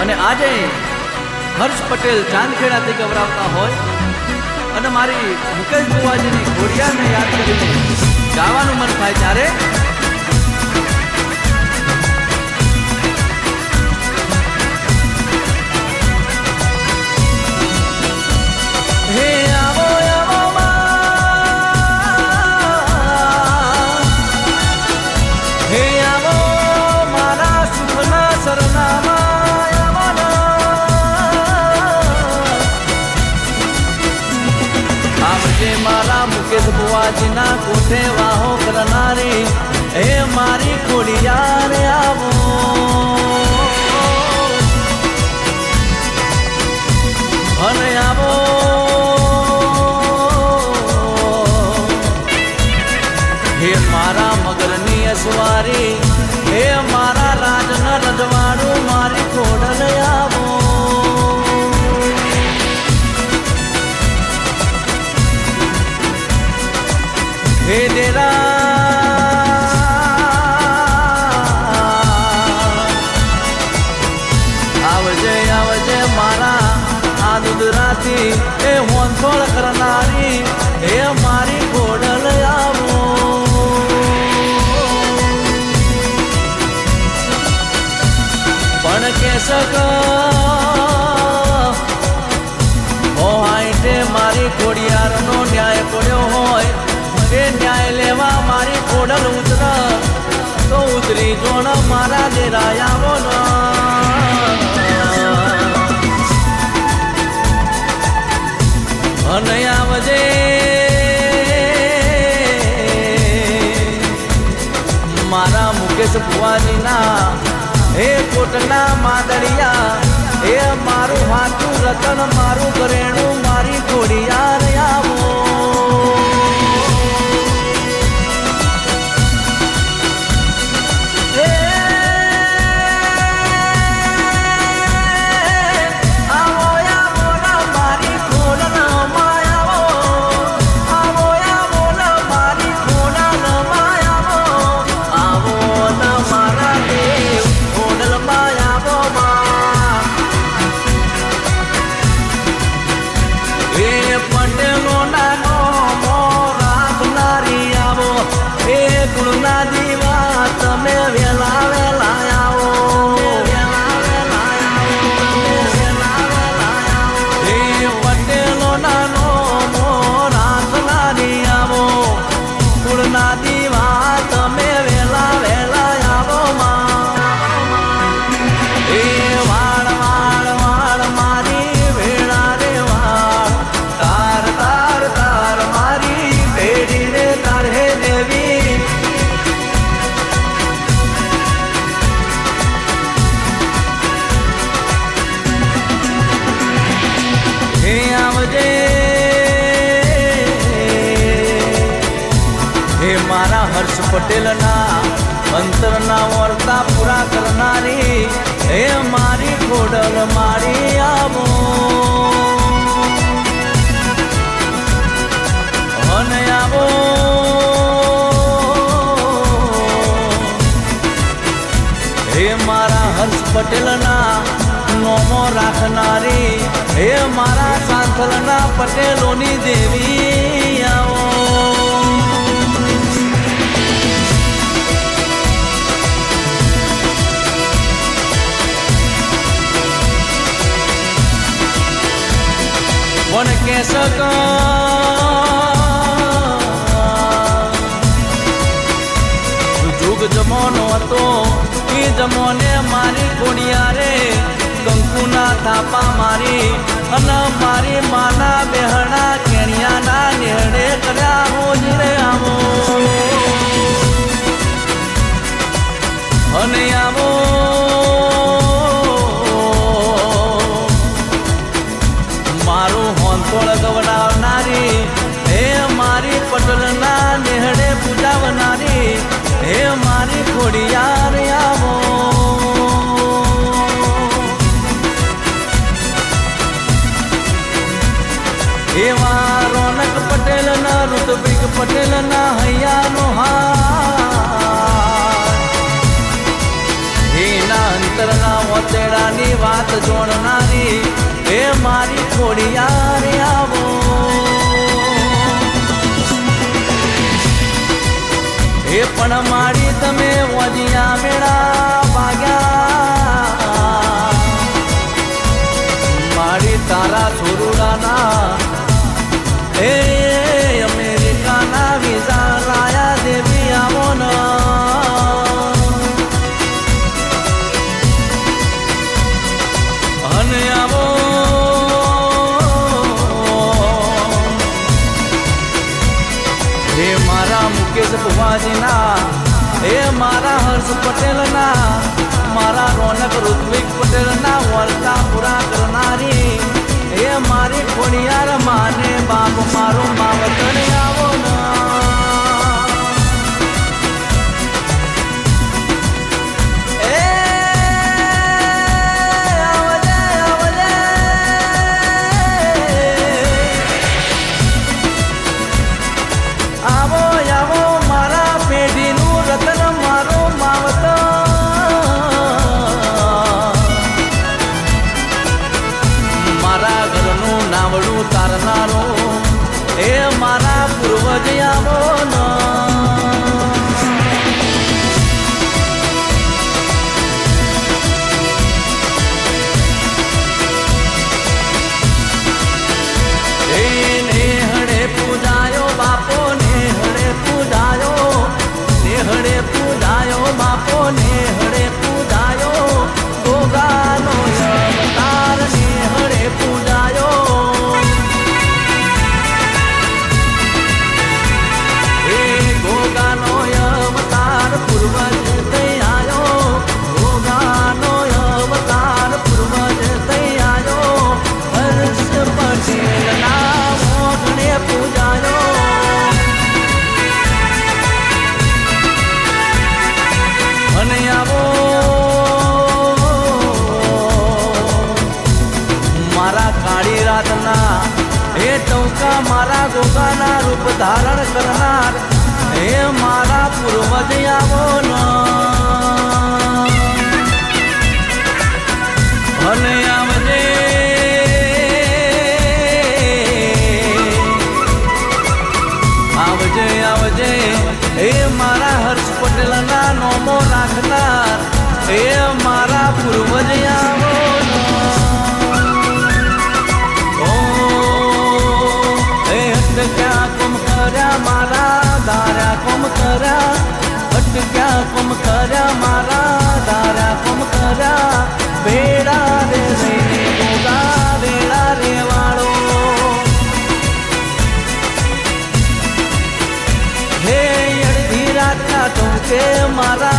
અને આજે હર્ષ પટેલ ચાંદખેડાથી ગવરાવતા હોય અને મારી મુકેશ બુવાજીની ઘોડિયાને યાદ કરીને ગાવાનું મન થાય ત્યારે મારા મુકેશ બુવાજીના કોઠે વાહો કરનારી હે મારી ખોડિયાર આવો અને આવો હે મારા મગરની અસવારી હે મારા રાજના રજવાડું મારી ખોડલ આવો હે દેરા આવજે આવજે મારા આ દુધરાથી એ હોંથોળ કરનારી હે મારી ઘોડલ આવો પણ કે સક હોવાય મારી ઘોડિયારનો ન્યાય પડ્યો હોય એ ન્યાય લેવા મારી ખોડલ ઉતર તો ઉતરી જોણ મારા ડેરાયાવો અને આવજે મારા મુકેશ બુવાજીના હે કોટના માદડિયા એ મારું હાથું રતન મારું ઘરેણું મારી ઘોડિયાર આવો મારા હર્ષ પટેલના અંતરના વર્તા પૂરા કરનારી હે મારી ખોડલ મારી આવો અને આવો હે મારા હર્ષ પટેલના નોમો રાખનારી હે મારા સાંથલના પટેલોની દેવી આવો પણ કે સક જુગ જમોનો હતો એ જમોને મારી ઘોડિયારે કંકુના થાપા મારી અને મારી માના બેહણા કેણિયાના નેહડે કર્યા રોજ રે આવો અને આવો મારું હોંથોળ ગવડાવનારી હે મારી પટલના નેહડે પૂજાવનારી હે મારી ખોડિયાર આવો એવા રોનક પટેલના ઋત્વિક પટેલના હૈયાનો હાથ એના અંત ખેતરના વતેડાની વાત જોડનારી એ મારી ખોડિયાર આવો એ પણ મારી તમે વજિયા મેળા ભાગ્યા મારી તારા છોરુડાના એ અમેરિકાના વિઝા લાયા દેવી આવો ન અને આવો હે મારા મુકેશ ભુવાજીના એ મારા હર્ષ પટેલના મારા રોનક ઋત્વિક પટેલના વર્તા પૂરા કરનારી એ મારી ખોડિયાર માને બાપ મારો માવતર આવો તારનારો એ મારા પૂર્વજ આવો નેહડે પૂજાયો બાપો નેહડે પૂજાયો નેહડે પૂજાયો બાપો નેહડે પૂજાયો ગોગાનો અવતાર નેહડે પૂજાયો એ ટૌકા મારા ગોગાના રૂપ ધારણ કરનાર એ મારા પૂર્વજ આવો અને આવજે આવજે આવજે એ મારા હર્ષ પટેલના નોમો રાખનાર એ મારા પૂર્વજ આવો અટક્યા કોમ કર્યા મારા દારા કોમ કર્યા અટક્યા કોમ કર્યા મારા દારા કોમ કર્યા બેડા રે રહીને ગોગા બેડા રે વાળો હે અડધી રાતના ટોકે મારા